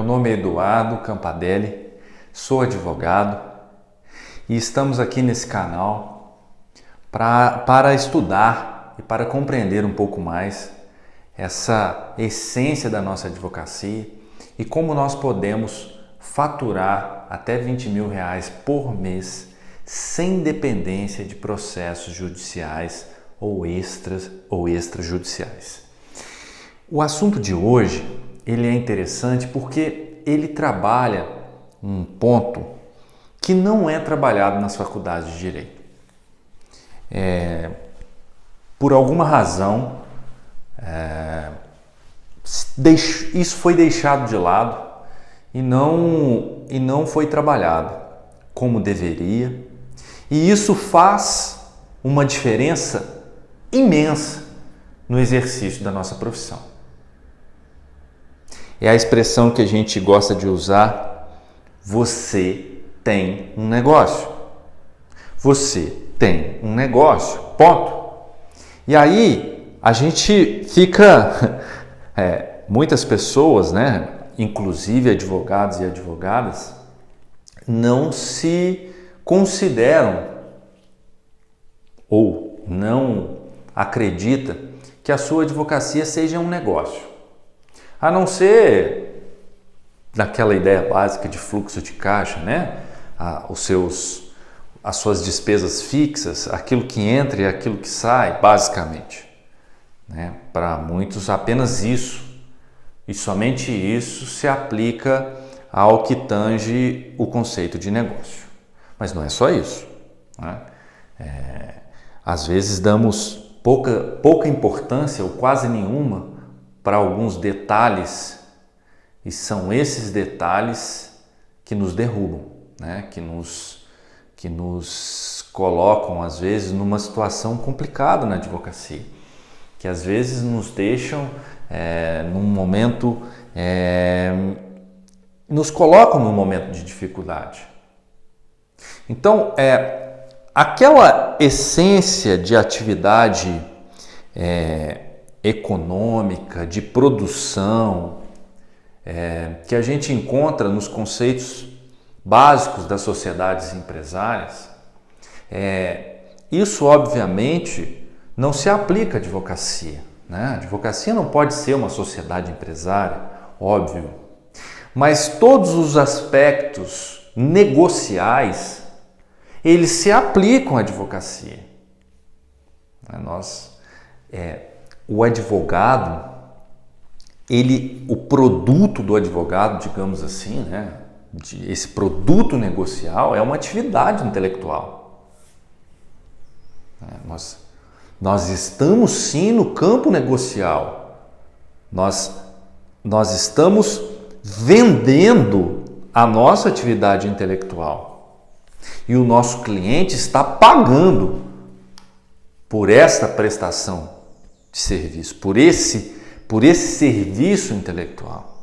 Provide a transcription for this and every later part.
nome é Eduardo Campadelli, sou advogado e estamos aqui nesse canal para estudar e para compreender um pouco mais essa essência da nossa advocacia e como nós podemos faturar até R$20 mil por mês sem dependência de processos judiciais ou extrajudiciais. O assunto de hoje ele é interessante porque ele trabalha um ponto que não é trabalhado nas faculdades de Direito. Por alguma razão, isso foi deixado de lado e não foi trabalhado como deveria. E isso faz uma diferença imensa no exercício da nossa profissão. É a expressão que a gente gosta de usar: você tem um negócio. Você tem um negócio, ponto. E aí a gente fica, muitas pessoas, né, inclusive advogados e advogadas, não se consideram ou não acredita que a sua advocacia seja um negócio. A não ser naquela ideia básica de fluxo de caixa, né? As suas despesas fixas, aquilo que entra e aquilo que sai, basicamente. Né? Para muitos, apenas isso, e somente isso se aplica ao que tange o conceito de negócio. Mas não é só isso. Né? Às vezes damos pouca importância ou quase nenhuma para alguns detalhes, e são esses detalhes que nos derrubam, né? que nos colocam, às vezes, numa situação complicada na advocacia, que às vezes nos deixam num momento, nos colocam num momento de dificuldade. Então, aquela essência de atividade econômica, de produção, que a gente encontra nos conceitos básicos das sociedades empresárias, isso obviamente não se aplica à advocacia. Né? A advocacia não pode ser uma sociedade empresária, óbvio, mas todos os aspectos negociais, eles se aplicam à advocacia. O advogado, o produto do advogado, digamos assim, né? Esse produto negocial é uma atividade intelectual. Nós estamos sim no campo negocial. Nós estamos vendendo a nossa atividade intelectual. E o nosso cliente está pagando por esta prestação de serviço, por esse serviço intelectual.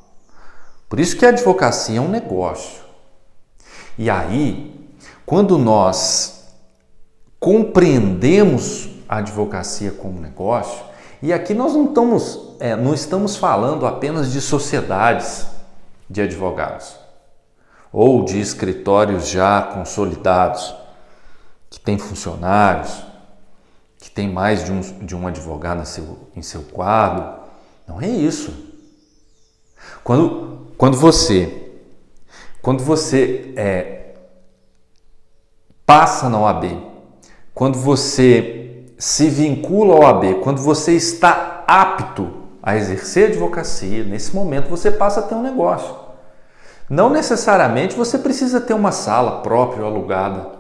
Por isso que a advocacia é um negócio. E aí, quando nós compreendemos a advocacia como negócio, e aqui nós não estamos falando apenas de sociedades de advogados ou de escritórios já consolidados, que têm funcionários, que tem mais de um advogado em seu quadro. Não é isso. Quando você passa na OAB, quando você se vincula à OAB, quando você está apto a exercer a advocacia, nesse momento você passa a ter um negócio. Não necessariamente você precisa ter uma sala própria ou alugada.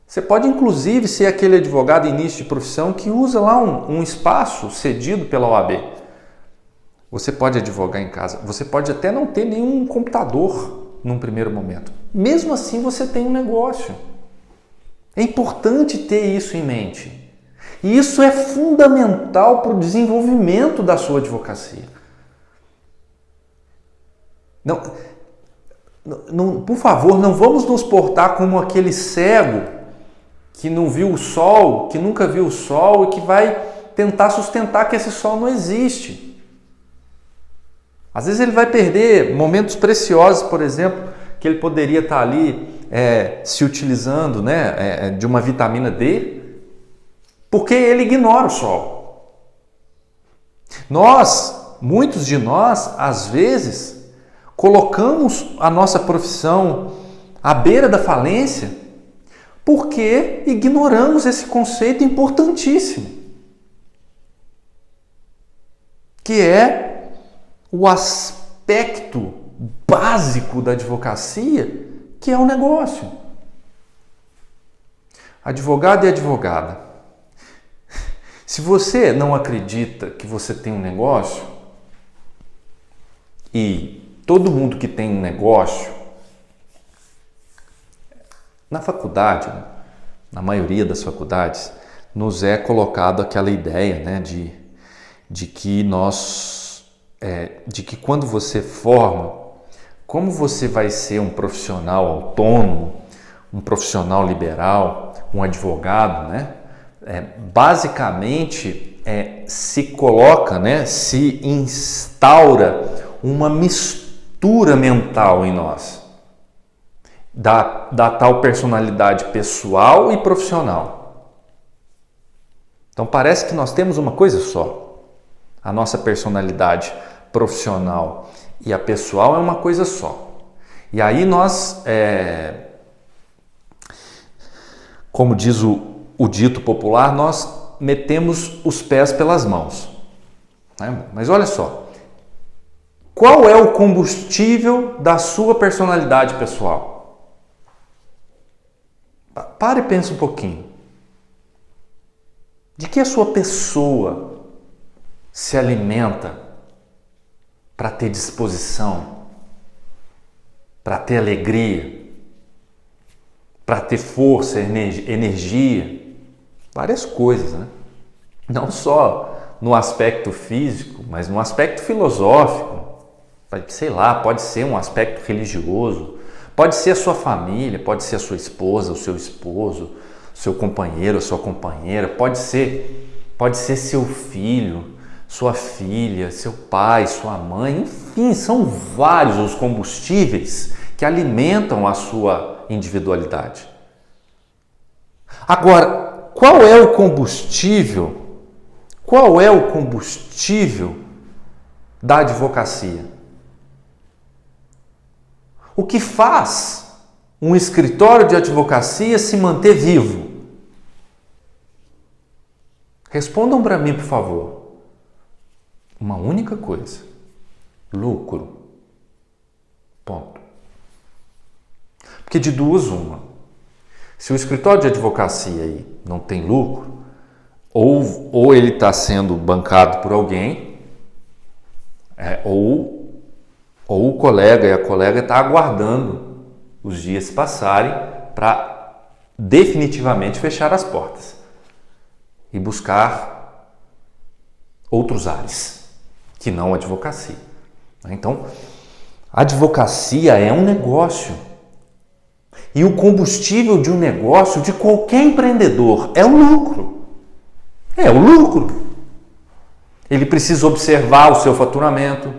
Você pode, inclusive, ser aquele advogado início de profissão que usa lá um espaço cedido pela OAB. Você pode advogar em casa. Você pode até não ter nenhum computador num primeiro momento. Mesmo assim, você tem um negócio. É importante ter isso em mente. E isso é fundamental para o desenvolvimento da sua advocacia. Por favor, não vamos nos portar como aquele cego que não viu o sol, que nunca viu o sol e que vai tentar sustentar que esse sol não existe. Às vezes ele vai perder momentos preciosos, por exemplo, que ele poderia estar ali se utilizando, né, de uma vitamina D, porque ele ignora o sol. Muitos de nós, às vezes, colocamos a nossa profissão à beira da falência porque ignoramos esse conceito importantíssimo, que é o aspecto básico da advocacia, que é o negócio. Advogado e advogada, se você não acredita que você tem um negócio, e todo mundo que tem um negócio, na faculdade, né, na maioria das faculdades, nos é colocado aquela ideia, né, de que quando você forma, como você vai ser um profissional autônomo, um profissional liberal, um advogado, né? Basicamente se coloca, né, se instaura uma mistura mental em nós, da tal personalidade pessoal e profissional. Então parece que nós temos uma coisa só. A nossa personalidade profissional e a pessoal é uma coisa só. E aí nós, como diz o dito popular, nós metemos os pés pelas mãos. Né? Mas olha só, qual é o combustível da sua personalidade pessoal? Pare e pense um pouquinho. De que a sua pessoa se alimenta para ter disposição, para ter alegria, para ter força, energia, várias coisas, né? Não só no aspecto físico, mas no aspecto filosófico, sei lá, pode ser um aspecto religioso, pode ser a sua família, pode ser a sua esposa, o seu esposo, seu companheiro, a sua companheira, pode ser seu filho, sua filha, seu pai, sua mãe, enfim, são vários os combustíveis que alimentam a sua individualidade. Agora, qual é o combustível da advocacia? O que faz um escritório de advocacia se manter vivo? Respondam para mim, por favor. Uma única coisa: lucro. Ponto. Porque de duas, uma. Se o escritório de advocacia aí não tem lucro, ou ele está sendo bancado por alguém, ou o colega e a colega está aguardando os dias passarem para definitivamente fechar as portas e buscar outros ares, que não a advocacia. Então, a advocacia é um negócio. E o combustível de um negócio, de qualquer empreendedor, é o lucro. É o lucro. Ele precisa observar o seu faturamento,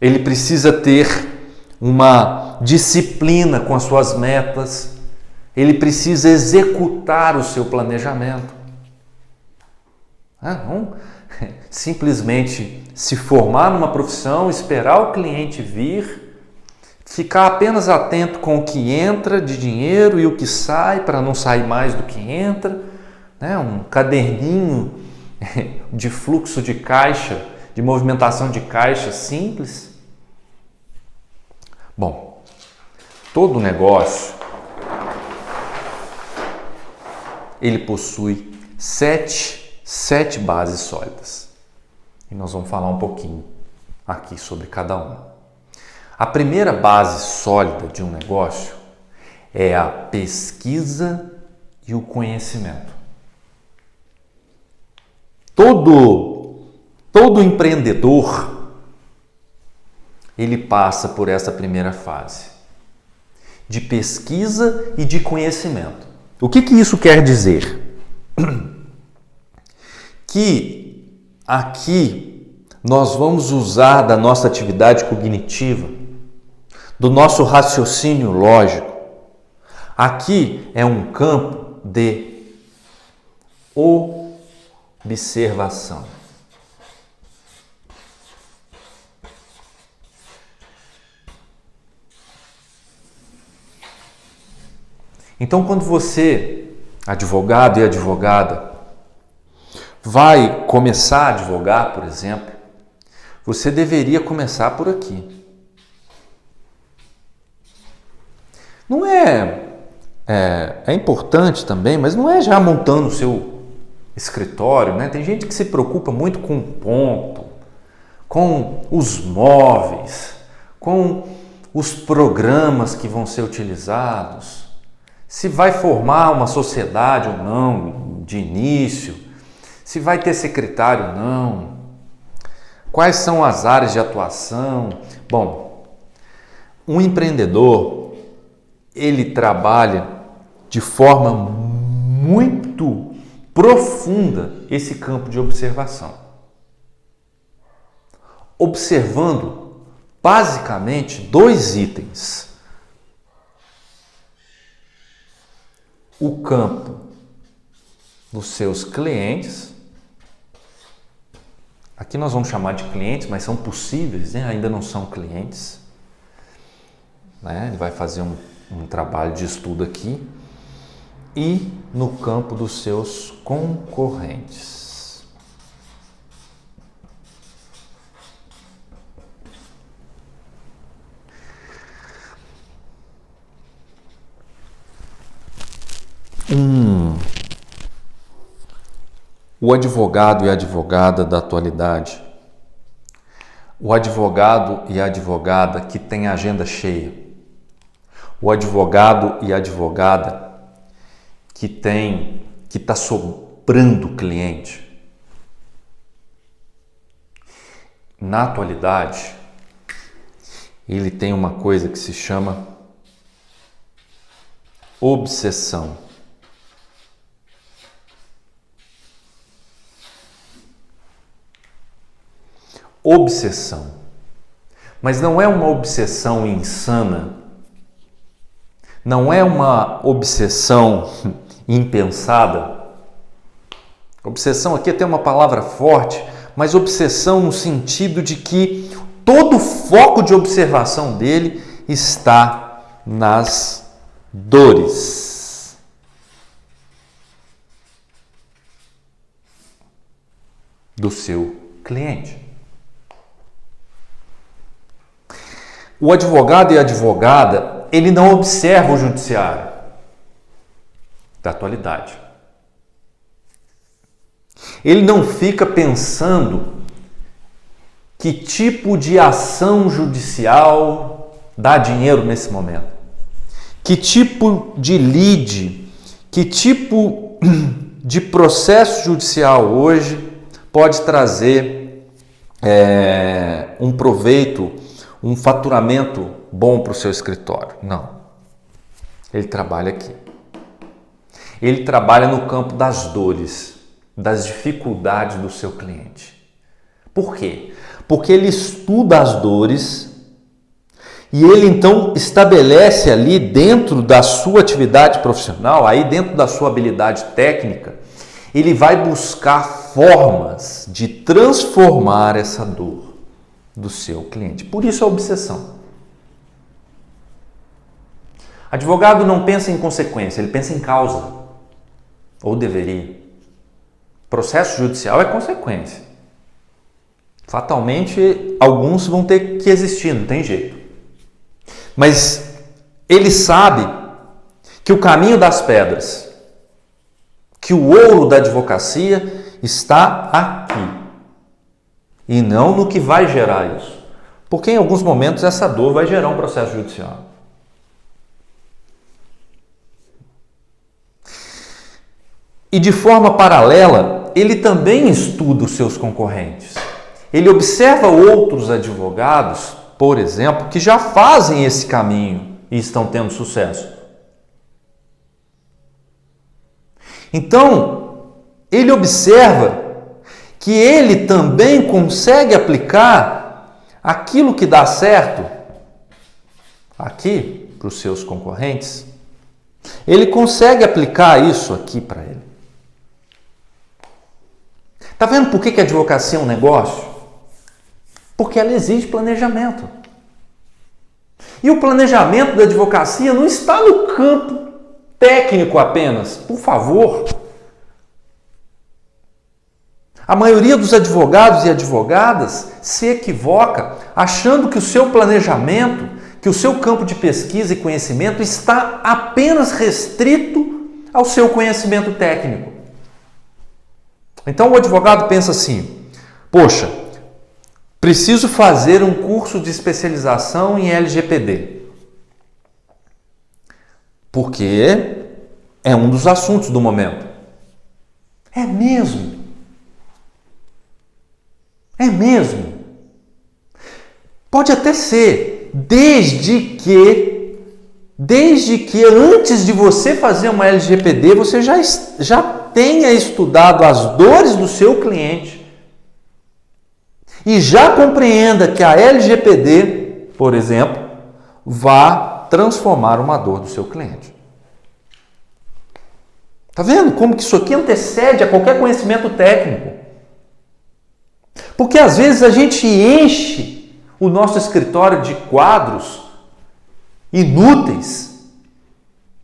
ele precisa ter uma disciplina com as suas metas, ele precisa executar o seu planejamento. Não simplesmente se formar numa profissão, esperar o cliente vir, ficar apenas atento com o que entra de dinheiro e o que sai para não sair mais do que entra, né? Um caderninho de fluxo de caixa, de movimentação de caixa simples. Bom, todo negócio ele possui sete bases sólidas. E nós vamos falar um pouquinho aqui sobre cada uma. A primeira base sólida de um negócio é a pesquisa e o conhecimento. Todo empreendedor, ele passa por essa primeira fase de pesquisa e de conhecimento. O que isso quer dizer? Que aqui nós vamos usar da nossa atividade cognitiva, do nosso raciocínio lógico. Aqui é um campo de observação. Então, quando você, advogado e advogada, vai começar a advogar, por exemplo, você deveria começar por aqui. Não é importante também, mas não é já montando o seu escritório, né? Tem gente que se preocupa muito com o ponto, com os móveis, com os programas que vão ser utilizados, se vai formar uma sociedade ou não de início, se vai ter secretário ou não, quais são as áreas de atuação. Bom, um empreendedor, ele trabalha de forma muito profunda esse campo de observação. Observando basicamente 2 itens. O campo dos seus clientes. Aqui nós vamos chamar de clientes, mas são possíveis, né? Ainda não são clientes. Né? Ele vai fazer um trabalho de estudo aqui. E no campo dos seus concorrentes. O advogado e a advogada da atualidade, o advogado e a advogada que tem a agenda cheia, o advogado e a advogada que está sobrando cliente. Na atualidade, ele tem uma coisa que se chama obsessão. Obsessão. Mas não é uma obsessão insana, não é uma obsessão impensada. Obsessão aqui tem uma palavra forte, mas obsessão no sentido de que todo o foco de observação dele está nas dores. Do seu cliente. O advogado e a advogada, ele não observa o judiciário da atualidade. Ele não fica pensando que tipo de ação judicial dá dinheiro nesse momento. Que tipo de lead, que tipo de processo judicial hoje pode trazer um proveito, um faturamento bom para o seu escritório. Não. Ele trabalha aqui. Ele trabalha no campo das dores, das dificuldades do seu cliente. Por quê? Porque ele estuda as dores e ele então estabelece ali dentro da sua atividade profissional, aí dentro da sua habilidade técnica, ele vai buscar formas de transformar essa dor do seu cliente. Por isso a obsessão. Advogado não pensa em consequência, ele pensa em causa. Ou deveria. Processo judicial é consequência. Fatalmente, alguns vão ter que existir, não tem jeito. Mas ele sabe que o caminho das pedras, que o ouro da advocacia está aqui. E não no que vai gerar isso. Porque em alguns momentos essa dor vai gerar um processo judicial. E de forma paralela, ele também estuda os seus concorrentes. Ele observa outros advogados, por exemplo, que já fazem esse caminho e estão tendo sucesso. Então, ele observa que ele também consegue aplicar aquilo que dá certo aqui para os seus concorrentes. Ele consegue aplicar isso aqui para ele. Está vendo por que a advocacia é um negócio? Porque ela exige planejamento. E o planejamento da advocacia não está no campo técnico apenas, por favor. A maioria dos advogados e advogadas se equivoca achando que o seu planejamento, que o seu campo de pesquisa e conhecimento está apenas restrito ao seu conhecimento técnico. Então o advogado pensa assim: poxa, preciso fazer um curso de especialização em LGPD. Porque é um dos assuntos do momento. É mesmo? É mesmo? Pode até ser, desde que antes de você fazer uma LGPD, você já tenha estudado as dores do seu cliente e já compreenda que a LGPD, por exemplo, vai transformar uma dor do seu cliente. Tá vendo como que isso aqui antecede a qualquer conhecimento técnico? Porque às vezes a gente enche o nosso escritório de quadros inúteis,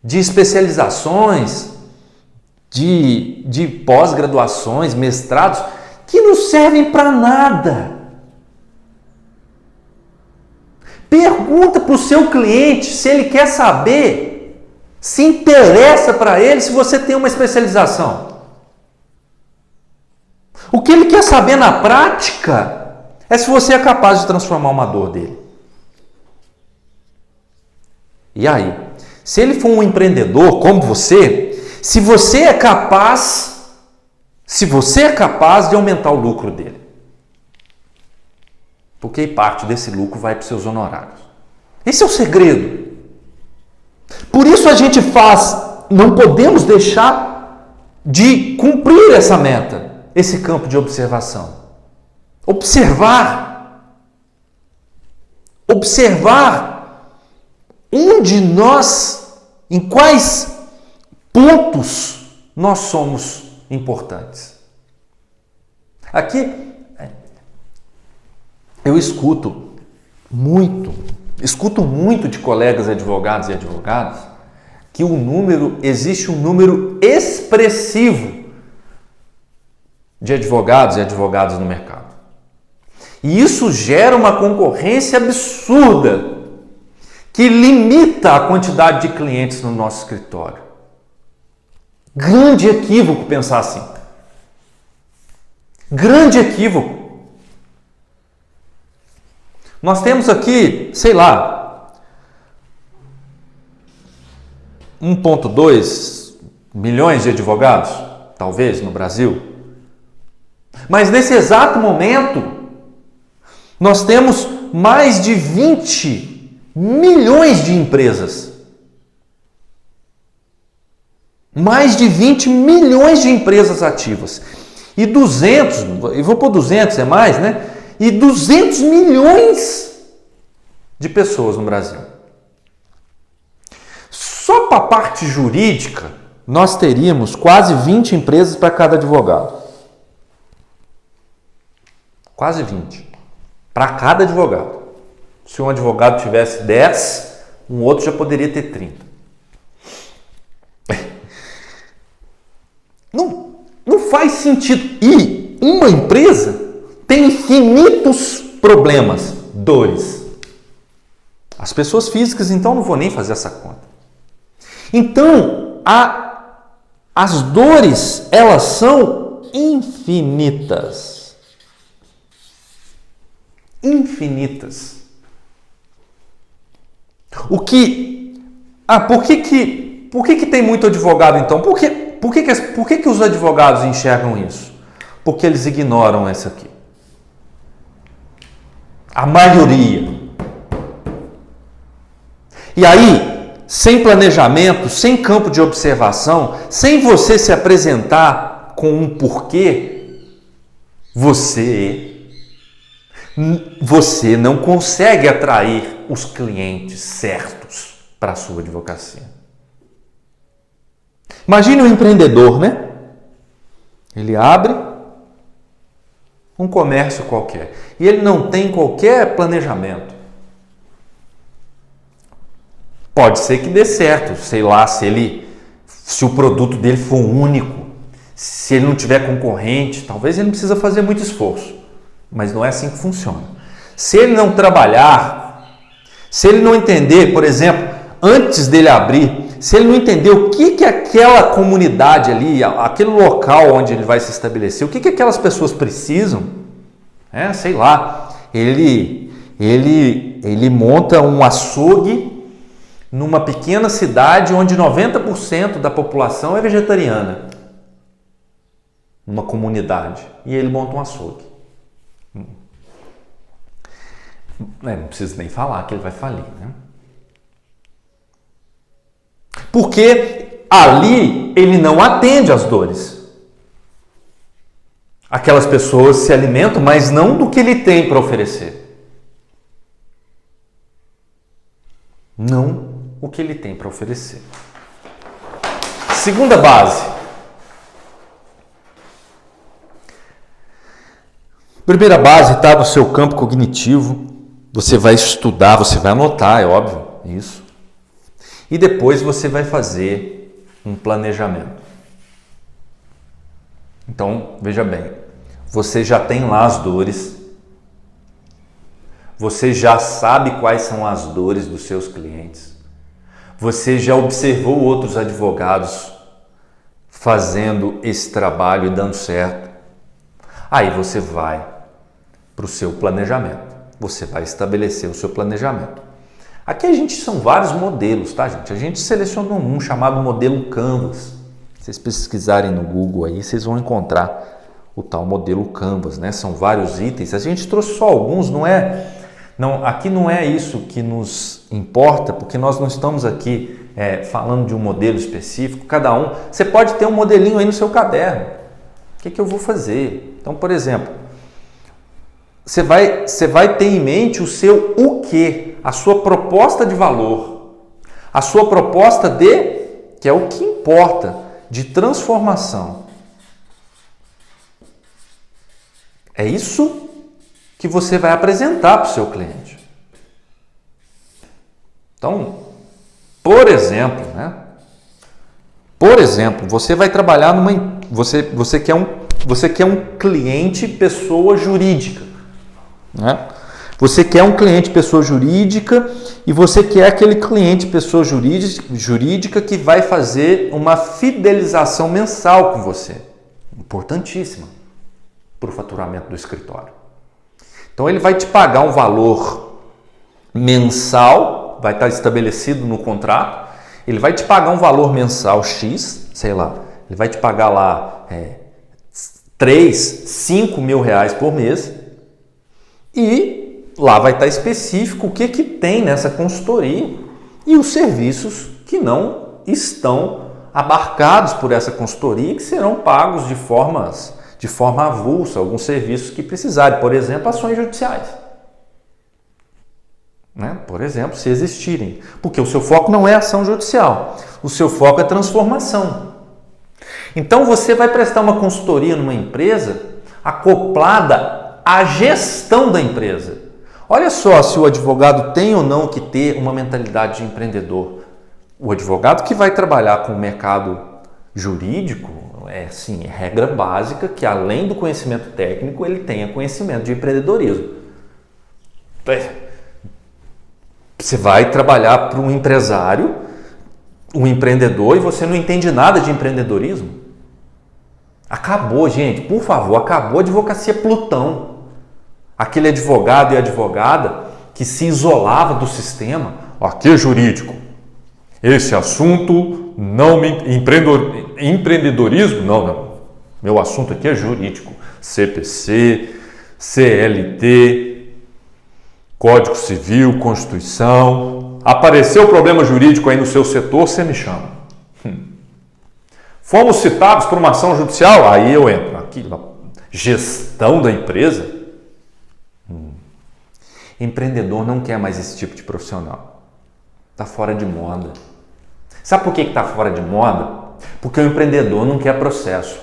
de especializações, de pós-graduações, mestrados, que não servem para nada. Pergunta para o seu cliente se ele quer saber, se interessa para ele se você tem uma especialização. O que ele quer saber na prática é se você é capaz de transformar uma dor dele. E aí, se ele for um empreendedor como você, se você é capaz de aumentar o lucro dele. Porque parte desse lucro vai para os seus honorários. Esse é o segredo. Por isso a gente não podemos deixar de cumprir essa meta, esse campo de observação. Observar em quais pontos nós somos importantes. Aqui eu escuto muito de colegas advogados e advogadas que existe um número expressivo de advogados e advogadas no mercado. E isso gera uma concorrência absurda que limita a quantidade de clientes no nosso escritório. Grande equívoco pensar assim. Grande equívoco. Nós temos aqui, 1,2 milhões de advogados, talvez, no Brasil. Mas nesse exato momento, nós temos mais de 20 milhões de empresas. Mais de 20 milhões de empresas ativas. E 200 é mais, né? E 200 milhões de pessoas no Brasil. Só para a parte jurídica, nós teríamos quase 20 empresas para cada advogado. Quase 20. Para cada advogado. Se um advogado tivesse 10, um outro já poderia ter 30. Não faz sentido. E uma empresa tem infinitos problemas, dores. As pessoas físicas, então, não vou nem fazer essa conta. Então, as dores, elas são infinitas. Infinitas. Por que tem muito advogado, então? Por que os advogados enxergam isso? Porque eles ignoram essa aqui. A maioria. E aí, sem planejamento, sem campo de observação, sem você se apresentar com um porquê, você não consegue atrair os clientes certos para a sua advocacia. Imagine um empreendedor, né? Ele abre um comércio qualquer e ele não tem qualquer planejamento. Pode ser que dê certo, sei lá, se o produto dele for único, se ele não tiver concorrente, talvez ele não precisa fazer muito esforço, mas não é assim que funciona. Se ele não trabalhar, se ele não entender, por exemplo, antes dele abrir, se ele não entender o que aquela comunidade ali, aquele local onde ele vai se estabelecer, o que aquelas pessoas precisam, sei lá, ele monta um açougue numa pequena cidade onde 90% da população é vegetariana, numa comunidade, e ele monta um açougue. Não precisa nem falar que ele vai falir, né? Porque ali ele não atende às dores. Aquelas pessoas se alimentam, mas não do que ele tem para oferecer. Não o que ele tem para oferecer. Segunda base. Primeira base está no seu campo cognitivo. Você vai estudar, você vai anotar, é óbvio, isso. E depois você vai fazer um planejamento. Então, veja bem, você já tem lá as dores, você já sabe quais são as dores dos seus clientes, você já observou outros advogados fazendo esse trabalho e dando certo. Aí você vai para o seu planejamento, você vai estabelecer o seu planejamento. Aqui são vários modelos, tá, gente? A gente selecionou um chamado modelo Canvas. Se vocês pesquisarem no Google aí, vocês vão encontrar o tal modelo Canvas, né? São vários itens. A gente trouxe só alguns, aqui não é isso que nos importa, porque nós não estamos aqui falando de um modelo específico. Cada um, você pode ter um modelinho aí no seu caderno. O que eu vou fazer? Então, por exemplo, você vai ter em mente o seu o quê? A sua proposta de valor, a sua proposta que é o que importa, de transformação. É isso que você vai apresentar para o seu cliente. Então, por exemplo, você vai trabalhar você quer um cliente pessoa jurídica, né? Você quer um cliente pessoa jurídica e você quer aquele cliente pessoa jurídica que vai fazer uma fidelização mensal com você. Importantíssima para o faturamento do escritório. Então ele vai te pagar um valor mensal, vai estar estabelecido no contrato, ele vai te pagar um valor mensal X, sei lá, ele vai te pagar lá 3, 5 mil reais por mês e lá vai estar específico o que tem nessa consultoria e os serviços que não estão abarcados por essa consultoria, que serão pagos de forma avulsa, alguns serviços que precisarem, por exemplo, ações judiciais. Né? Por exemplo, se existirem. Porque o seu foco não é ação judicial, o seu foco é transformação. Então você vai prestar uma consultoria numa empresa acoplada à gestão da empresa. Olha só se o advogado tem ou não que ter uma mentalidade de empreendedor. O advogado que vai trabalhar com o mercado jurídico, é regra básica que além do conhecimento técnico, ele tenha conhecimento de empreendedorismo. Você vai trabalhar para um empresário, um empreendedor, e você não entende nada de empreendedorismo? Acabou, gente, por favor, acabou a advocacia Plutão. Aquele advogado e advogada que se isolava do sistema. Aqui é jurídico. Esse assunto não empreendedorismo, não. Meu assunto aqui é jurídico. CPC, CLT, Código Civil, Constituição. Apareceu problema jurídico aí no seu setor, você me chama. Fomos citados por uma ação judicial, aí eu entro. Aqui, Gestão da empresa? Empreendedor não quer mais esse tipo de profissional. Está fora de moda. Sabe por que está fora de moda? Porque o empreendedor não quer processo.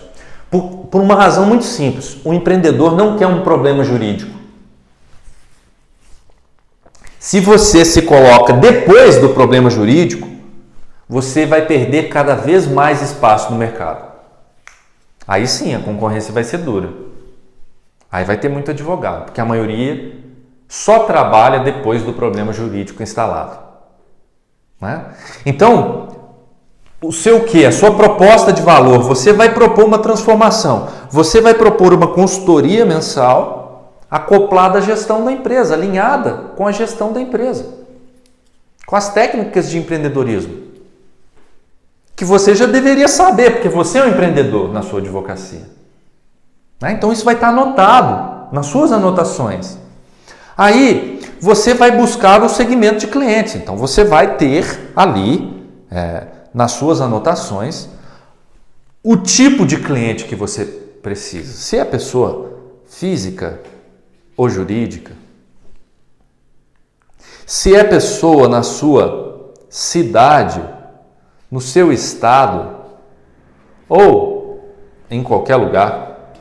Por uma razão muito simples. O empreendedor não quer um problema jurídico. Se você se coloca depois do problema jurídico, você vai perder cada vez mais espaço no mercado. Aí sim, a concorrência vai ser dura. Aí vai ter muito advogado, porque a maioria só trabalha depois do problema jurídico instalado. Né? Então, o seu quê? A sua proposta de valor, você vai propor uma transformação, você vai propor uma consultoria mensal acoplada à gestão da empresa, alinhada com a gestão da empresa, com as técnicas de empreendedorismo, que você já deveria saber, porque você é um empreendedor na sua advocacia. Né? Então isso vai estar anotado nas suas anotações. Aí você vai buscar o segmento de clientes, então você vai ter ali nas suas anotações o tipo de cliente que você precisa. Se é pessoa física ou jurídica, se é pessoa na sua cidade, no seu estado ou em qualquer lugar,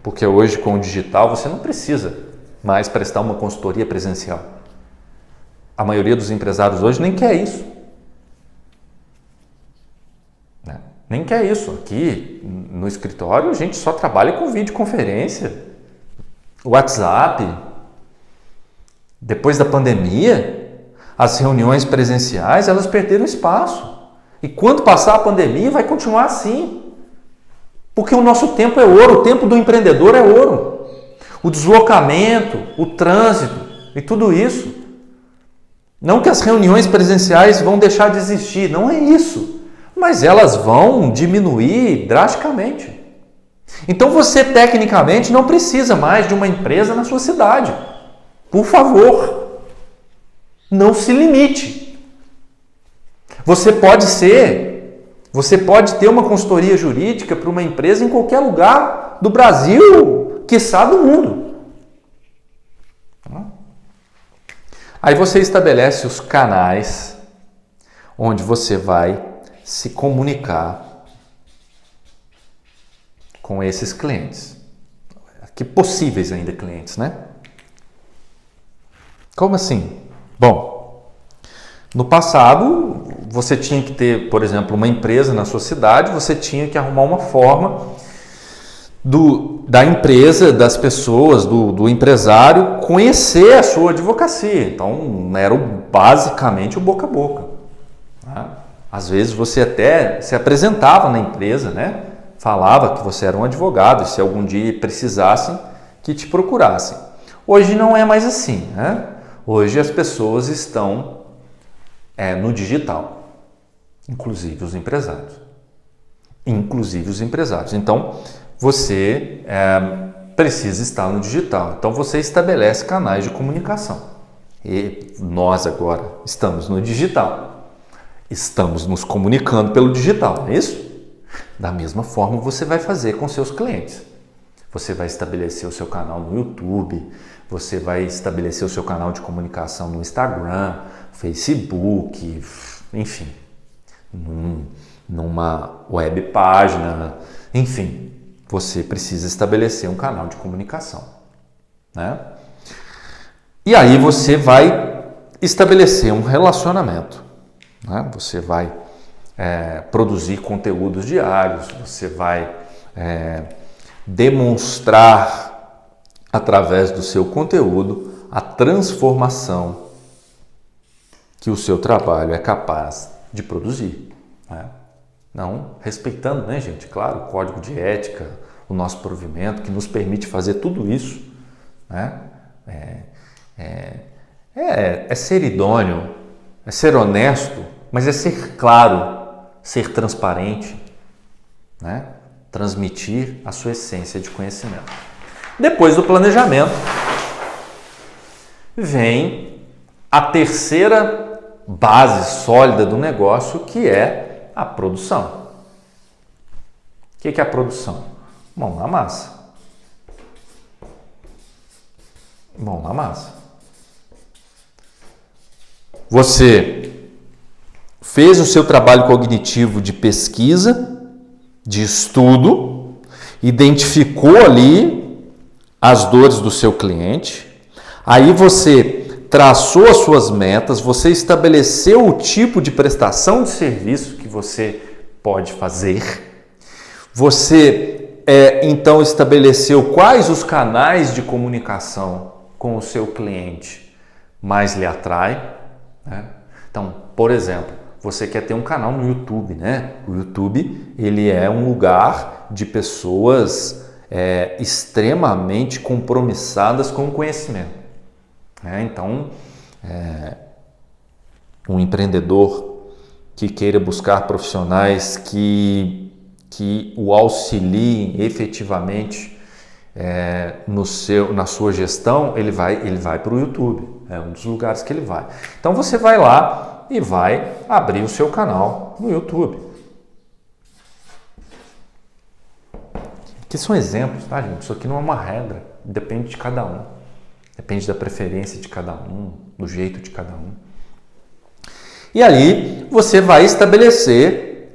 porque hoje com o digital você não precisa mais prestar uma consultoria presencial. A maioria dos empresários hoje nem quer isso. Nem quer isso. Aqui no escritório a gente só trabalha com videoconferência, WhatsApp. Depois da pandemia, as reuniões presenciais elas perderam espaço. E quando passar a pandemia vai continuar assim. Porque o nosso tempo é ouro, o tempo do empreendedor é ouro. O deslocamento, o trânsito e tudo isso. Não que as reuniões presenciais vão deixar de existir, não é isso. Mas elas vão diminuir drasticamente. Então você tecnicamente não precisa mais de uma empresa na sua cidade. Por favor, não se limite. Você pode ter uma consultoria jurídica para uma empresa em qualquer lugar do Brasil, quiçá do mundo. Aí você estabelece os canais onde você vai se comunicar com esses clientes. Que possíveis ainda clientes, né? Como assim? Bom, no passado você tinha que ter, por exemplo, uma empresa na sua cidade, você tinha que arrumar uma forma da empresa, das pessoas, do empresário conhecer a sua advocacia. Então, era basicamente o boca a boca. Né? Às vezes você até se apresentava na empresa, né? Falava que você era um advogado e se algum dia precisassem, que te procurassem. Hoje não é mais assim. Né? Hoje as pessoas estão no digital, inclusive os empresários. Então, você precisa estar no digital. Então, você estabelece canais de comunicação. E nós agora estamos no digital. Estamos nos comunicando pelo digital, não é isso? Da mesma forma você vai fazer com seus clientes. Você vai estabelecer o seu canal no YouTube, você vai estabelecer o seu canal de comunicação no Instagram, Facebook, enfim, numa web página, enfim, você precisa estabelecer um canal de comunicação. Né? E aí você vai estabelecer um relacionamento. Né? Você vai produzir conteúdos diários, você vai demonstrar através do seu conteúdo a transformação que o seu trabalho é capaz de produzir. Né? Não respeitando, né, gente? Claro, o código de ética, o nosso provimento que nos permite fazer tudo isso. Né? É ser idôneo, é ser honesto, mas é ser claro, ser transparente, né? Transmitir a sua essência de conhecimento. Depois do planejamento, vem a terceira base sólida do negócio, que é a produção. O que é a produção? Mão na massa. Mão na massa. Você fez o seu trabalho cognitivo de pesquisa, de estudo, identificou ali as dores do seu cliente, aí você traçou as suas metas, você estabeleceu o tipo de prestação de serviço que você pode fazer, você então estabeleceu quais os canais de comunicação com o seu cliente mais lhe atrai, né? Então, por exemplo, você quer ter um canal no YouTube, né? O YouTube, ele é um lugar de pessoas extremamente compromissadas com o conhecimento. Então, um empreendedor que queira buscar profissionais que o auxiliem efetivamente na sua gestão, ele vai para o YouTube, é um dos lugares que ele vai. Então você vai lá e vai abrir o seu canal no YouTube. Aqui são exemplos, tá, gente? Isso aqui não é uma regra, depende de cada um. Depende da preferência de cada um, do jeito de cada um. E aí você vai estabelecer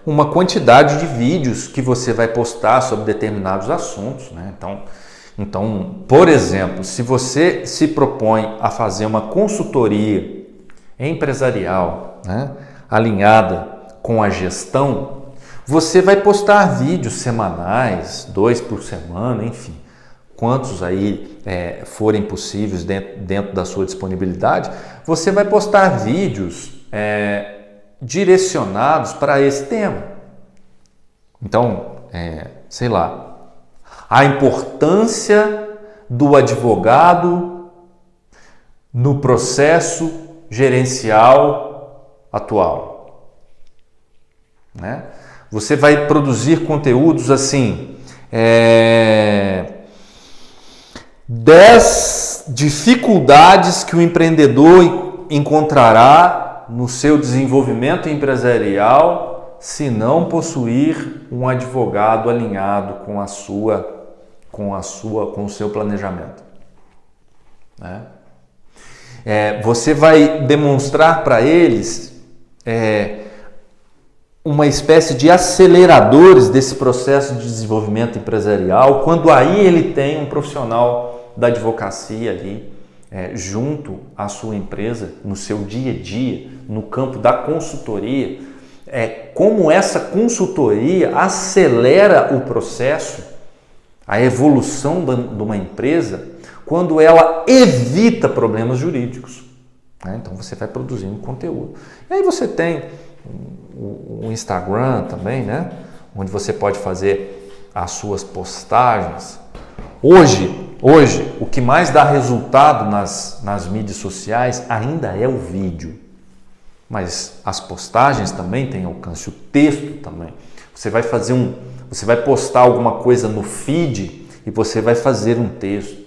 uma quantidade de vídeos que você vai postar sobre determinados assuntos, né? Então, por exemplo, se você se propõe a fazer uma consultoria empresarial, né, alinhada com a gestão, você vai postar vídeos semanais, 2 por semana, enfim. Quantos aí forem possíveis dentro da sua disponibilidade, você vai postar vídeos direcionados para esse tema. Então, sei lá, a importância do advogado no processo gerencial atual, né? Você vai produzir conteúdos assim, 10 dificuldades que o empreendedor encontrará no seu desenvolvimento empresarial se não possuir um advogado alinhado com o seu planejamento, né? Você vai demonstrar para eles uma espécie de aceleradores desse processo de desenvolvimento empresarial, quando aí ele tem um profissional da advocacia ali, junto à sua empresa, no seu dia a dia, no campo da consultoria, como essa consultoria acelera o processo, a evolução de uma empresa, quando ela evita problemas jurídicos, né? Então você vai produzindo conteúdo. E aí você tem o Instagram também, né? Onde você pode fazer as suas postagens. Hoje, o que mais dá resultado nas mídias sociais ainda é o vídeo. Mas as postagens também têm alcance, o texto também. Você vai postar alguma coisa no feed e você vai fazer um texto.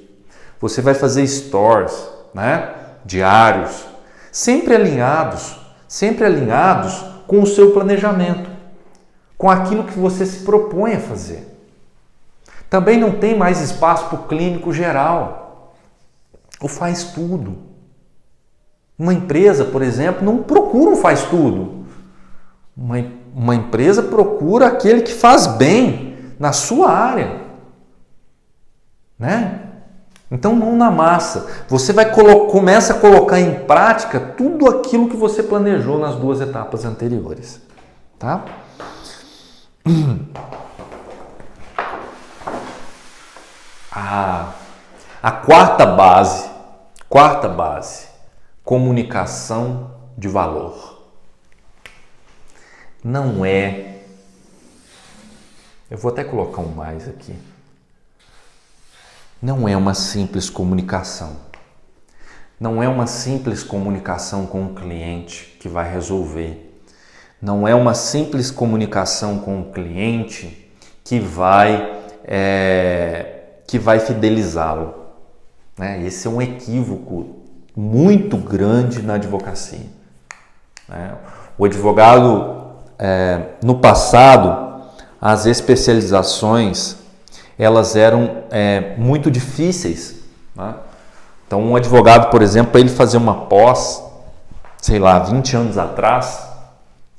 Você vai fazer stories, né? Diários, sempre alinhados com o seu planejamento, com aquilo que você se propõe a fazer. Também não tem mais espaço para o clínico geral. O faz tudo. Uma empresa, por exemplo, não procura um faz tudo. Uma empresa procura aquele que faz bem na sua área, né? Então, mão na massa. Você começa a colocar em prática tudo aquilo que você planejou nas 2 etapas anteriores, tá? A quarta base, comunicação de valor. Não é, eu vou até colocar um mais aqui, não é uma simples comunicação. Não é uma simples comunicação com o cliente que vai resolver. Não é uma simples comunicação com o cliente que vai fidelizá-lo, né? Esse é um equívoco muito grande na advocacia, né? O advogado, no passado, as especializações elas eram muito difíceis né? Então, um advogado, por exemplo, para ele fazer uma pós, sei lá, 20 anos atrás,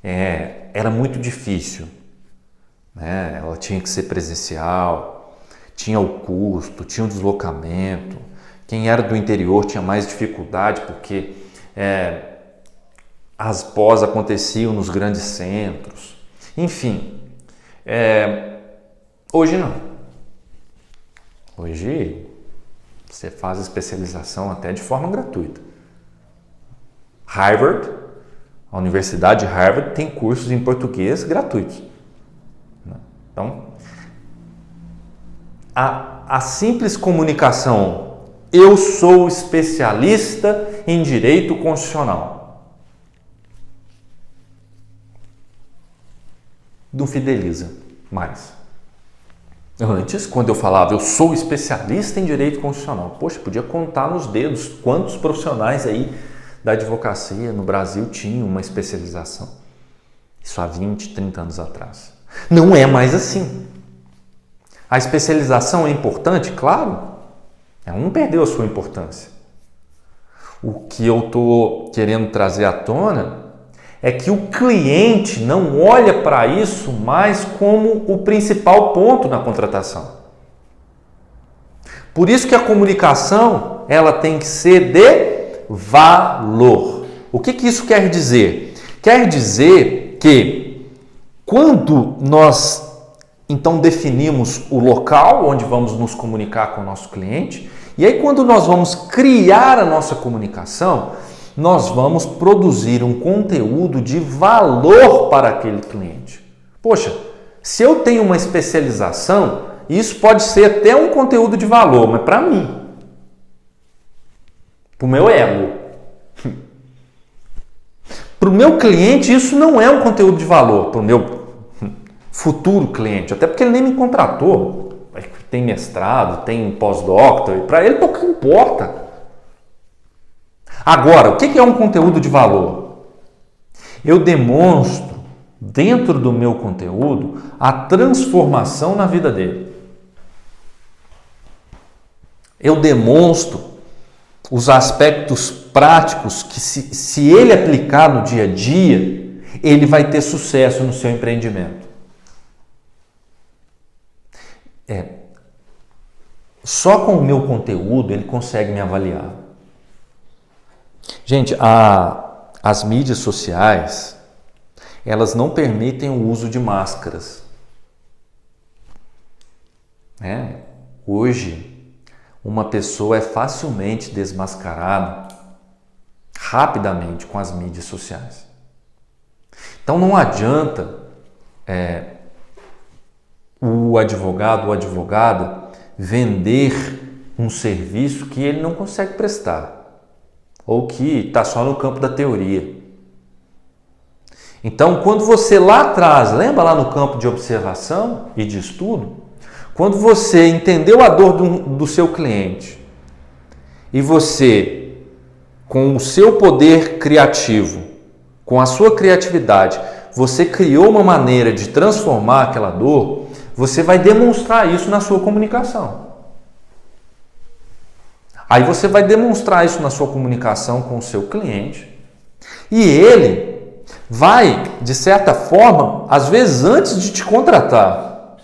era muito difícil, né? Ela tinha que ser presencial, tinha o custo, tinha o deslocamento. Quem era do interior tinha mais dificuldade porque as pós aconteciam nos grandes centros. Enfim, hoje não. Hoje você faz especialização até de forma gratuita. Harvard, a Universidade de Harvard tem cursos em português gratuitos. Então, a simples comunicação, eu sou especialista em direito constitucional, não fideliza mais. Antes, quando eu falava, eu sou especialista em direito constitucional, poxa, podia contar nos dedos quantos profissionais aí da advocacia no Brasil tinham uma especialização. Isso há 20, 30 anos atrás. Não é mais assim. A especialização é importante? Claro. Ela não perdeu a sua importância. O que eu estou querendo trazer à tona é que o cliente não olha para isso mais como o principal ponto na contratação. Por isso que a comunicação ela tem que ser de valor. O que isso quer dizer? Quer dizer que quando nós então definimos o local onde vamos nos comunicar com o nosso cliente, e aí quando nós vamos criar a nossa comunicação, nós vamos produzir um conteúdo de valor para aquele cliente. Poxa, se eu tenho uma especialização, isso pode ser até um conteúdo de valor, mas para mim, para o meu ego. Para o meu cliente, isso não é um conteúdo de valor, para o meu futuro cliente, até porque ele nem me contratou, tem mestrado, tem pós-doctor, para ele pouco importa. Agora, o que é um conteúdo de valor? Eu demonstro dentro do meu conteúdo a transformação na vida dele. Eu demonstro os aspectos práticos que se ele aplicar no dia a dia, ele vai ter sucesso no seu empreendimento. Só com o meu conteúdo ele consegue me avaliar. Gente, as mídias sociais, elas não permitem o uso de máscaras. Hoje, uma pessoa é facilmente desmascarada rapidamente com as mídias sociais. Então não adianta o advogado ou advogada vender um serviço que ele não consegue prestar ou que está só no campo da teoria. Então, quando você lá atrás, lembra lá no campo de observação e de estudo, quando você entendeu a dor do seu cliente e você, com o seu poder criativo, com a sua criatividade, você criou uma maneira de transformar aquela dor, você vai demonstrar isso na sua comunicação. Aí você vai demonstrar isso na sua comunicação com o seu cliente e ele vai, de certa forma, às vezes antes de te contratar,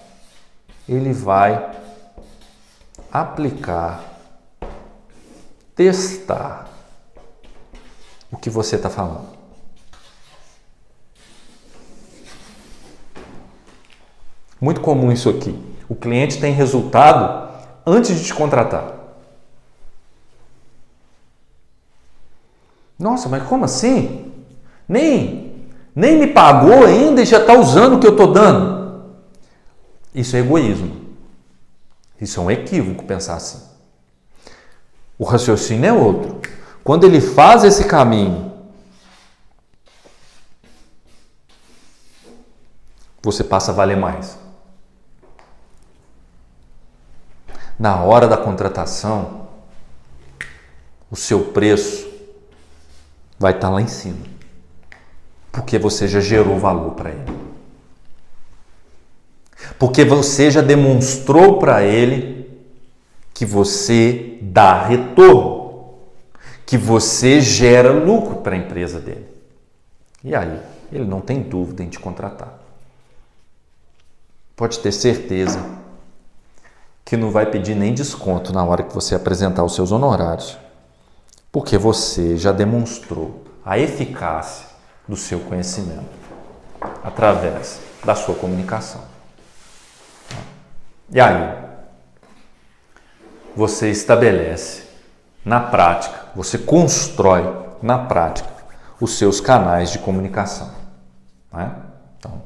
ele vai aplicar, testar o que você está falando. Muito comum isso aqui. O cliente tem resultado antes de te contratar. Nossa, mas como assim? Nem me pagou ainda e já está usando o que eu estou dando. Isso é egoísmo. Isso é um equívoco pensar assim. O raciocínio é outro. Quando ele faz esse caminho, você passa a valer mais. Na hora da contratação, o seu preço vai estar lá em cima, porque você já gerou valor para ele. Porque você já demonstrou para ele que você dá retorno, que você gera lucro para a empresa dele. E aí, ele não tem dúvida em te contratar. Pode ter certeza que não vai pedir nem desconto na hora que você apresentar os seus honorários, porque você já demonstrou a eficácia do seu conhecimento através da sua comunicação. E aí, você estabelece na prática, você constrói na prática os seus canais de comunicação. Né? Então,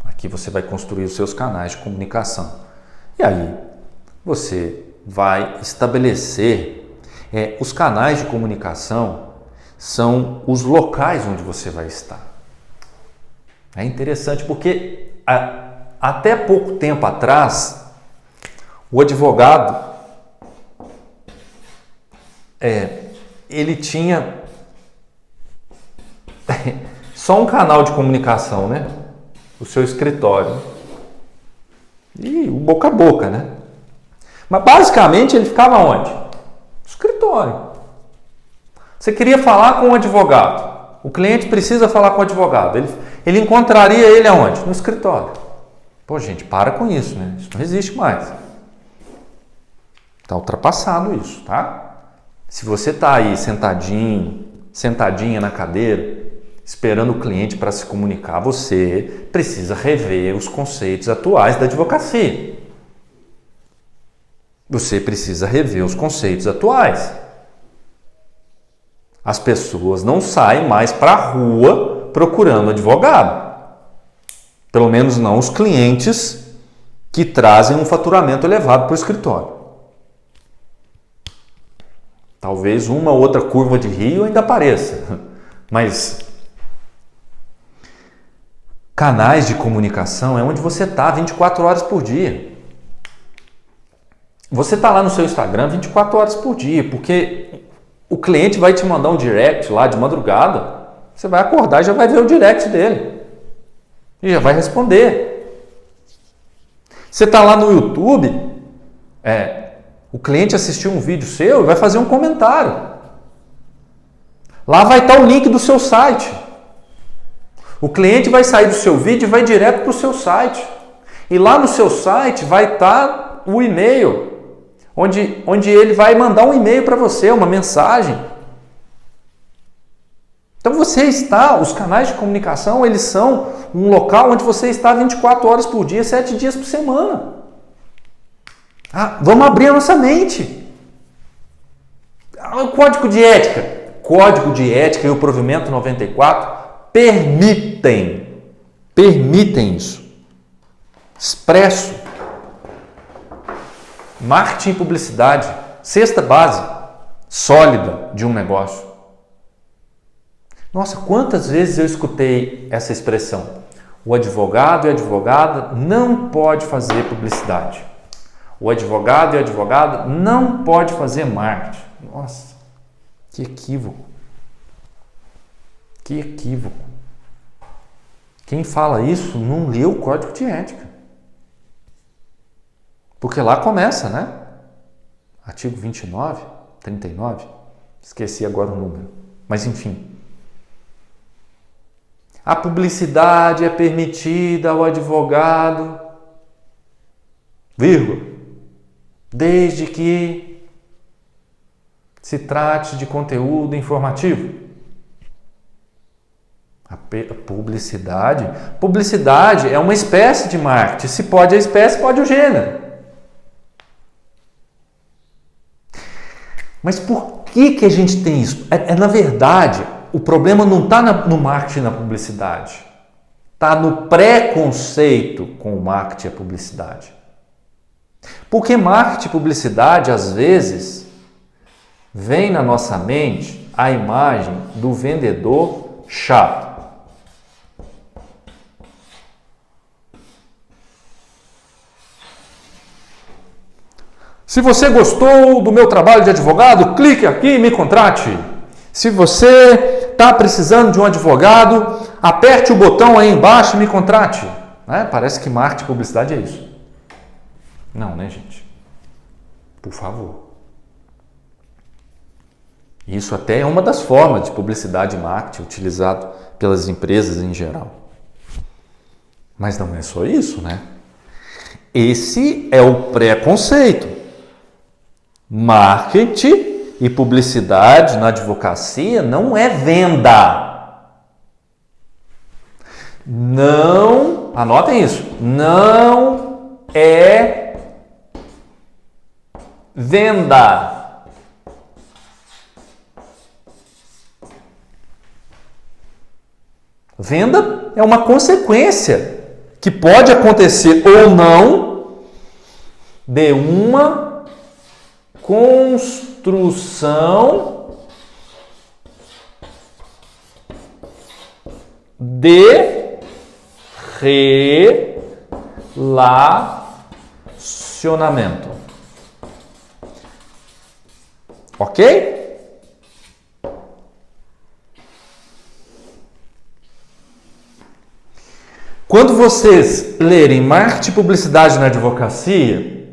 aqui você vai construir os seus canais de comunicação. E aí, você vai estabelecer os canais de comunicação são os locais onde você vai estar. É interessante porque até pouco tempo atrás, o advogado ele tinha só um canal de comunicação, né? O seu escritório. E o boca a boca, né? Mas basicamente ele ficava onde? No escritório. Você queria falar com um advogado. O cliente precisa falar com o advogado. Ele encontraria ele aonde? No escritório. Pô, gente, para com isso, né? Isso não existe mais. Está ultrapassado isso, tá? Se você está aí sentadinho, sentadinha na cadeira, esperando o cliente para se comunicar, você precisa rever os conceitos atuais da advocacia. Você precisa rever os conceitos atuais. As pessoas não saem mais para a rua procurando advogado. Pelo menos não os clientes que trazem um faturamento elevado para o escritório. Talvez uma ou outra curva de rio ainda apareça, mas canais de comunicação é onde você está 24 horas por dia. Você está lá no seu Instagram 24 horas por dia, porque o cliente vai te mandar um direct lá de madrugada, você vai acordar e já vai ver o direct dele. E já vai responder. Você está lá no YouTube, o cliente assistiu um vídeo seu e vai fazer um comentário. Lá vai estar o link do seu site. O cliente vai sair do seu vídeo e vai direto para o seu site. E lá no seu site vai estar o e-mail, onde ele vai mandar um e-mail para você, uma mensagem. Então os canais de comunicação, eles são um local onde você está 24 horas por dia, 7 dias por semana. Vamos abrir a nossa mente. O código de ética. Código de ética e o provimento 94 permitem isso. Expresso. Marketing e publicidade. Cesta base sólida de um negócio. Nossa, quantas vezes eu escutei essa expressão? O advogado e a advogada não pode fazer publicidade. O advogado e a advogada não pode fazer marketing. Nossa, que equívoco. Que equívoco. Quem fala isso não leu o código de ética. Porque lá começa, né? Artigo 29, 39, esqueci agora o número. Mas enfim. A publicidade é permitida ao advogado, vírgula, desde que se trate de conteúdo informativo. A publicidade é uma espécie de marketing. Se pode a espécie, pode o gênero. Mas por que a gente tem isso? Na verdade, o problema não está no marketing e na publicidade. Está no preconceito com o marketing e a publicidade. Porque marketing e publicidade, às vezes, vem na nossa mente a imagem do vendedor chato. Se você gostou do meu trabalho de advogado, clique aqui e me contrate. Se você está precisando de um advogado, aperte o botão aí embaixo e me contrate. Parece que marketing e publicidade é isso. Não, né, gente? Por favor. Isso até é uma das formas de publicidade e marketing utilizado pelas empresas em geral. Mas não é só isso, né? Esse é o pré-conceito. Marketing e publicidade na advocacia não é venda. Não, anotem isso, não é venda. Venda é uma consequência que pode acontecer ou não de uma construção de relacionamento. Ok? Quando vocês lerem marketing e publicidade na advocacia,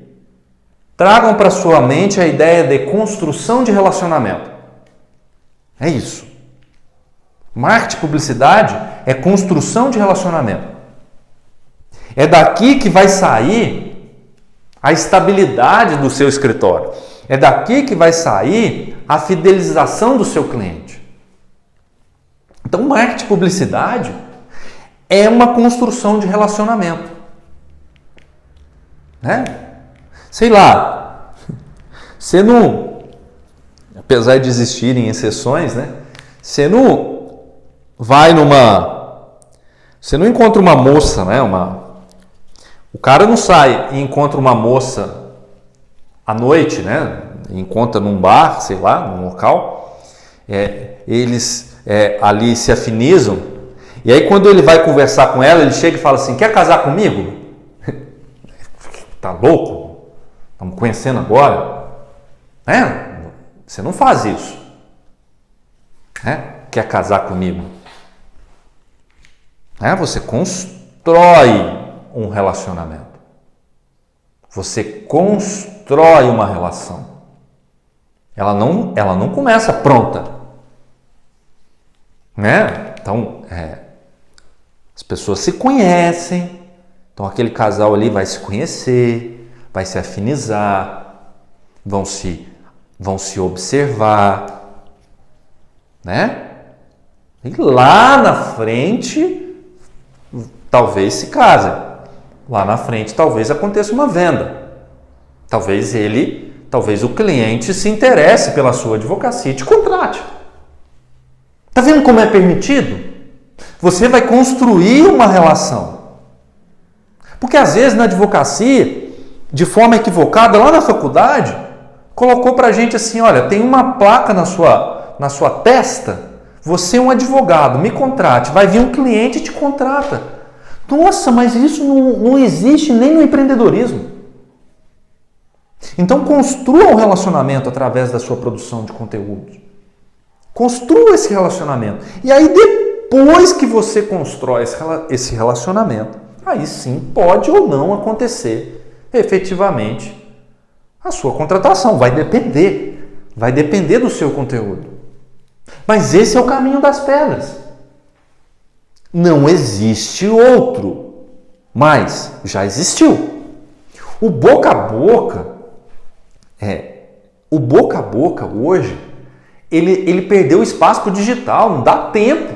tragam para sua mente a ideia de construção de relacionamento. É isso. Marketing e publicidade é construção de relacionamento. É daqui que vai sair a estabilidade do seu escritório. É daqui que vai sair a fidelização do seu cliente. Então, marketing e publicidade é uma construção de relacionamento. Né? Sei lá, você não, apesar de existirem exceções, né? Você não vai você não encontra uma moça, né? O cara não sai e encontra uma moça à noite, né? Encontra num bar, sei lá, num local. Eles ali se afinizam. E aí quando ele vai conversar com ela, ele chega e fala assim, quer casar comigo? Tá louco? Estamos conhecendo agora? Você não faz isso. Quer casar comigo? Você constrói um relacionamento. Você constrói uma relação. Ela não começa pronta. Então, as pessoas se conhecem, então aquele casal ali vai se conhecer, vai se afinizar, vão se observar, né? E lá na frente, talvez se casem. Lá na frente, talvez aconteça uma venda. Talvez o cliente se interesse pela sua advocacia e te contrate. Tá vendo como é permitido? Você vai construir uma relação. Porque às vezes na advocacia, de forma equivocada, lá na faculdade, colocou pra gente assim, olha, tem uma placa na sua testa, você é um advogado, me contrate. Vai vir um cliente e te contrata. Nossa, mas isso não existe nem no empreendedorismo. Então construa um relacionamento através da sua produção de conteúdo. Construa esse relacionamento. E aí depois que você constrói esse relacionamento, aí sim pode ou não acontecer efetivamente a sua contratação. Vai depender do seu conteúdo. Mas esse é o caminho das pedras. Não existe outro, mas já existiu. O boca a boca hoje, ele perdeu espaço para o digital, não dá tempo.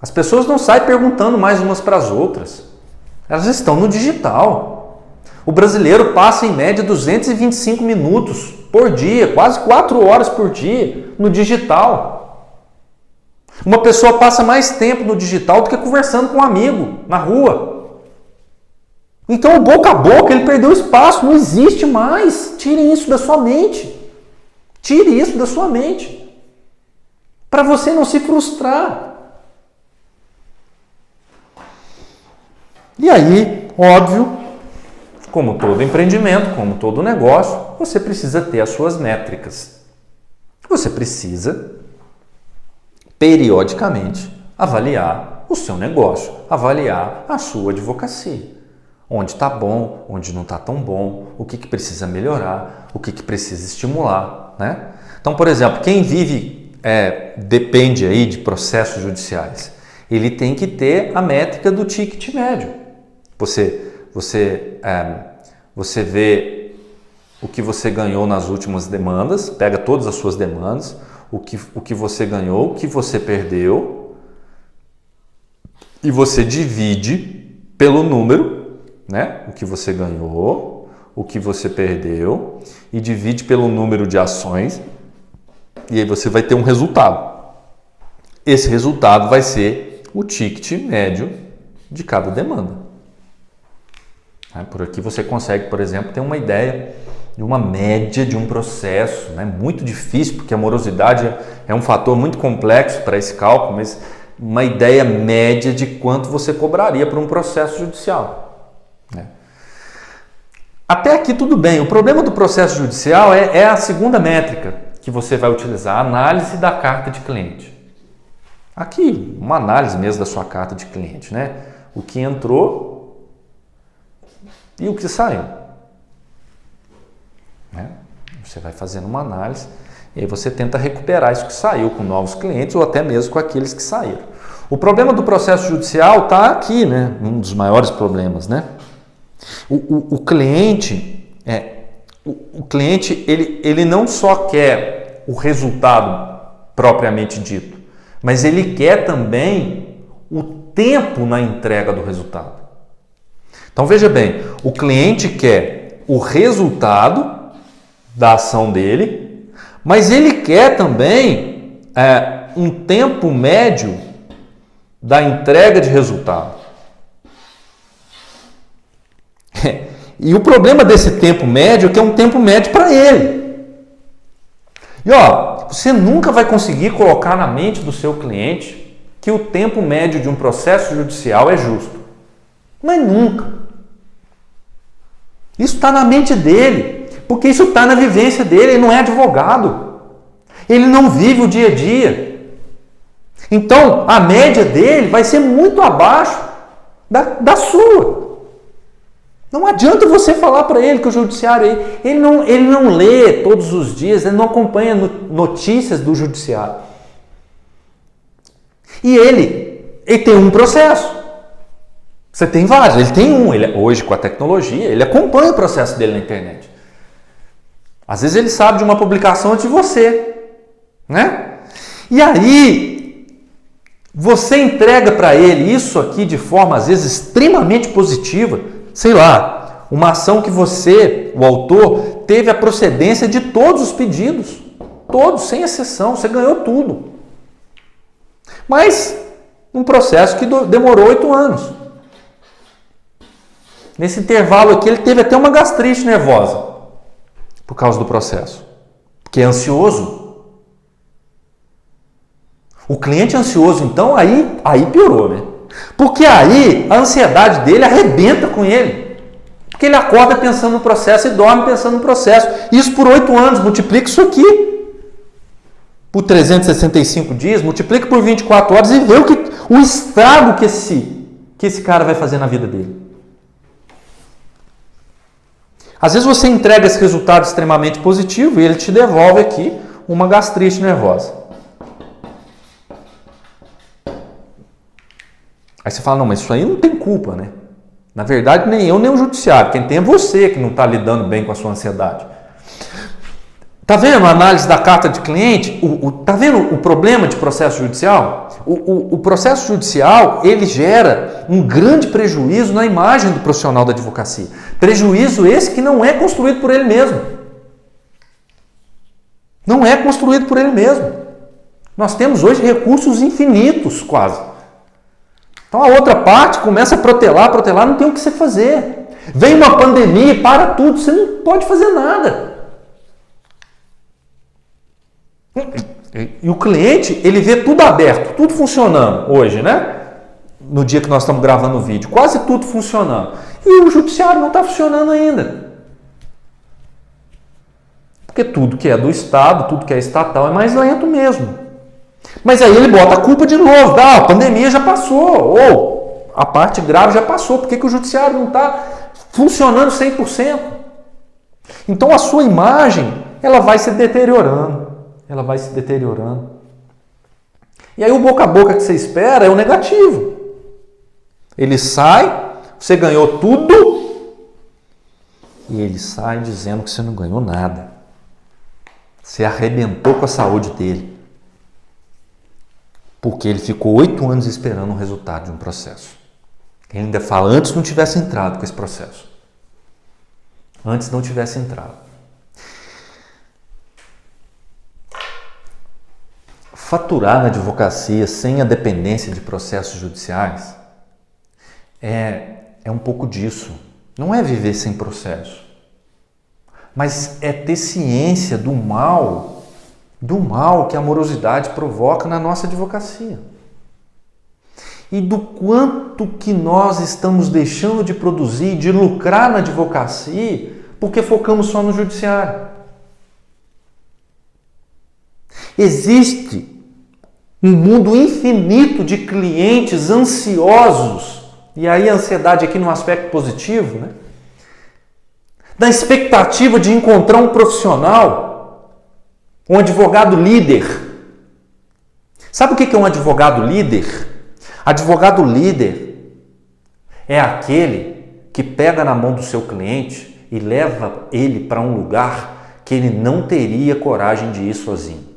As pessoas não saem perguntando mais umas para as outras. Elas estão no digital. O brasileiro passa em média 225 minutos por dia, quase 4 horas por dia no digital. Uma pessoa passa mais tempo no digital do que conversando com um amigo na rua. Então o boca a boca, ele perdeu espaço, não existe mais. Tirem isso da sua mente. Tire isso da sua mente. Para você não se frustrar. E aí, óbvio, como todo empreendimento, como todo negócio, você precisa ter as suas métricas. Você precisa, periodicamente, avaliar o seu negócio, avaliar a sua advocacia. onde está bom, onde não está tão bom, o que precisa melhorar, o que precisa estimular, né? Então, por exemplo, quem vive, depende aí de processos judiciais, ele tem que ter a métrica do ticket médio. Você vê o que você ganhou nas últimas demandas, pega todas as suas demandas, o que você ganhou, o que você perdeu, e você divide pelo número, né? O que você ganhou, o que você perdeu, e divide pelo número de ações, e aí você vai ter um resultado. Esse resultado vai ser o ticket médio de cada demanda. Por aqui você consegue, por exemplo, ter uma ideia de uma média de um processo, né? Muito difícil, porque a morosidade é um fator muito complexo para esse cálculo, mas uma ideia média de quanto você cobraria por um processo judicial, né? Até aqui tudo bem. O problema do processo judicial é a segunda métrica que você vai utilizar, a análise da carta de cliente. Aqui, uma análise mesmo da sua carta de cliente, né? O que entrou e o que saiu, né? Você vai fazendo uma análise e aí você tenta recuperar isso que saiu com novos clientes ou até mesmo com aqueles que saíram. O problema do processo judicial está aqui, né? Um dos maiores problemas, né? O cliente, ele não só quer o resultado propriamente dito, mas ele quer também o tempo na entrega do resultado. Então veja bem, o cliente quer o resultado da ação dele, mas ele quer também um tempo médio da entrega de resultado. E o problema desse tempo médio é que é um tempo médio para ele. E você nunca vai conseguir colocar na mente do seu cliente que o tempo médio de um processo judicial é justo. Mas nunca. Isso está na mente dele, porque isso está na vivência dele. Ele não é advogado. Ele não vive o dia a dia. Então, a média dele vai ser muito abaixo da sua. Não adianta você falar para ele que o judiciário, ele não lê todos os dias, ele não acompanha notícias do judiciário. E ele tem um processo. Você tem vários, ele tem um. Hoje, com a tecnologia, ele acompanha o processo dele na internet. Às vezes ele sabe de uma publicação antes de você, né? E aí, você entrega para ele isso aqui de forma, às vezes, extremamente positiva. Sei lá, uma ação que você, o autor, teve a procedência de todos os pedidos. Todos, sem exceção. Você ganhou tudo. Mas, um processo que demorou 8 anos. Nesse intervalo aqui, ele teve até uma gastrite nervosa. Por causa do processo. Porque é ansioso. O cliente ansioso, então, aí piorou, né? Porque aí a ansiedade dele arrebenta com ele. Porque ele acorda pensando no processo e dorme pensando no processo. Isso por 8 anos. Multiplica isso aqui por 365 dias, multiplica por 24 horas e vê o estrago que esse cara vai fazer na vida dele. Às vezes você entrega esse resultado extremamente positivo e ele te devolve aqui uma gastrite nervosa. Aí você fala, não, mas isso aí não tem culpa, né? Na verdade, nem eu, nem o judiciário. Quem tem é você que não está lidando bem com a sua ansiedade. Tá vendo a análise da carta de cliente? Tá vendo o problema de processo judicial? O processo judicial, ele gera um grande prejuízo na imagem do profissional da advocacia. Prejuízo esse que não é construído por ele mesmo. Não é construído por ele mesmo. Nós temos hoje recursos infinitos, quase. Então a outra parte começa a protelar, não tem o que você fazer. Vem uma pandemia e para tudo, você não pode fazer nada. E o cliente, ele vê tudo aberto, tudo funcionando hoje, né? No dia que nós estamos gravando o vídeo, quase tudo funcionando. E o judiciário não está funcionando ainda. Porque tudo que é do Estado, tudo que é estatal é mais lento mesmo. Mas aí ele bota a culpa de novo. A pandemia já passou, ou a parte grave já passou. Por que o judiciário não está funcionando 100%. Então a sua imagem, ela vai se deteriorando. Ela vai se deteriorando. E aí o boca a boca que você espera é o negativo. Ele sai, você ganhou tudo, e ele sai dizendo que você não ganhou nada. Você arrebentou com a saúde dele. Porque ele ficou 8 anos esperando o resultado de um processo. Ele ainda fala, antes não tivesse entrado com esse processo. Antes não tivesse entrado. Faturar na advocacia sem a dependência de processos judiciais é um pouco disso. Não é viver sem processo, mas é ter ciência do mal que a morosidade provoca na nossa advocacia. E do quanto que nós estamos deixando de produzir, de lucrar na advocacia, porque focamos só no judiciário. Existe um mundo infinito de clientes ansiosos, e aí a ansiedade aqui no aspecto positivo, né? Da expectativa de encontrar um profissional, um advogado líder. Sabe o que é um advogado líder? Advogado líder é aquele que pega na mão do seu cliente e leva ele para um lugar que ele não teria coragem de ir sozinho.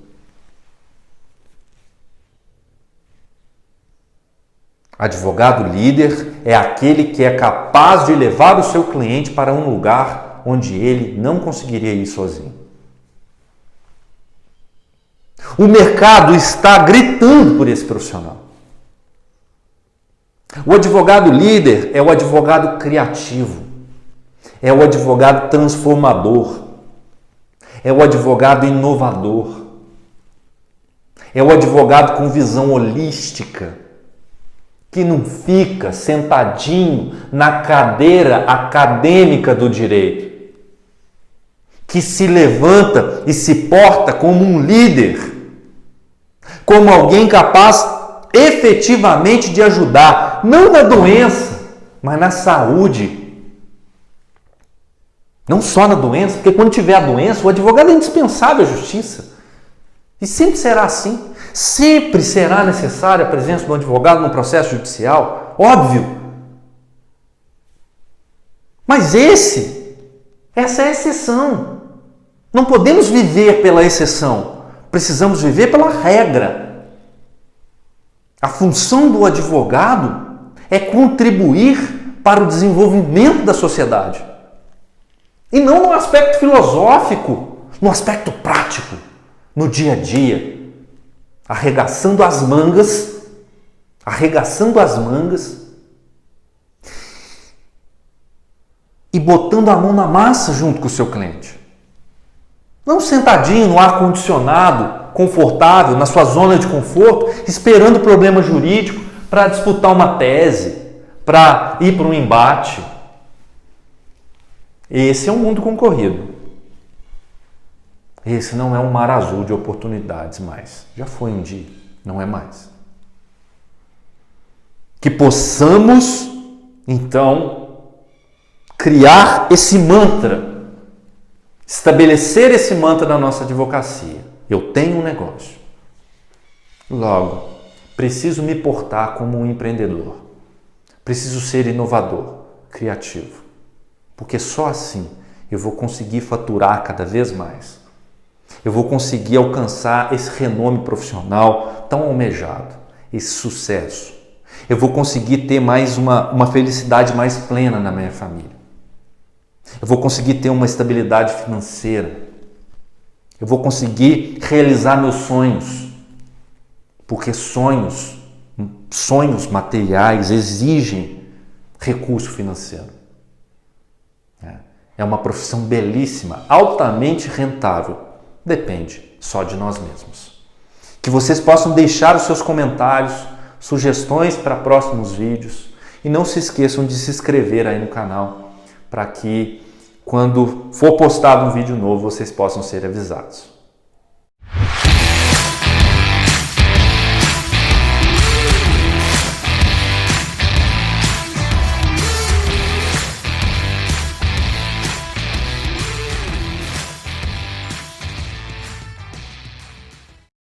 Advogado líder é aquele que é capaz de levar o seu cliente para um lugar onde ele não conseguiria ir sozinho. O mercado está gritando por esse profissional. O advogado líder é o advogado criativo, é o advogado transformador, é o advogado inovador, é o advogado com visão holística, que não fica sentadinho na cadeira acadêmica do direito, que se levanta e se porta como um líder, como alguém capaz efetivamente de ajudar, não na doença, mas na saúde. Não só na doença, porque quando tiver a doença, o advogado é indispensável à justiça. E sempre será assim. Sempre será necessária a presença do advogado no processo judicial, óbvio. Mas essa é a exceção. Não podemos viver pela exceção. Precisamos viver pela regra. A função do advogado é contribuir para o desenvolvimento da sociedade. E não no aspecto filosófico, no aspecto prático, no dia a dia. Arregaçando as mangas e botando a mão na massa junto com o seu cliente. Não sentadinho no ar-condicionado, confortável, na sua zona de conforto, esperando o problema jurídico para disputar uma tese, para ir para um embate. Esse é um mundo concorrido. Esse não é um mar azul de oportunidades mais. Já foi um dia, não é mais. Que possamos, então, criar esse mantra, estabelecer esse mantra na nossa advocacia. Eu tenho um negócio. Logo, preciso me portar como um empreendedor. Preciso ser inovador, criativo. Porque só assim eu vou conseguir faturar cada vez mais. Eu vou conseguir alcançar esse renome profissional tão almejado, esse sucesso. Eu vou conseguir ter mais uma felicidade mais plena na minha família. Eu vou conseguir ter uma estabilidade financeira. Eu vou conseguir realizar meus sonhos. Porque sonhos materiais exigem recurso financeiro. É uma profissão belíssima, altamente rentável. Depende só de nós mesmos. Que vocês possam deixar os seus comentários, sugestões para próximos vídeos e não se esqueçam de se inscrever aí no canal para que quando for postado um vídeo novo vocês possam ser avisados.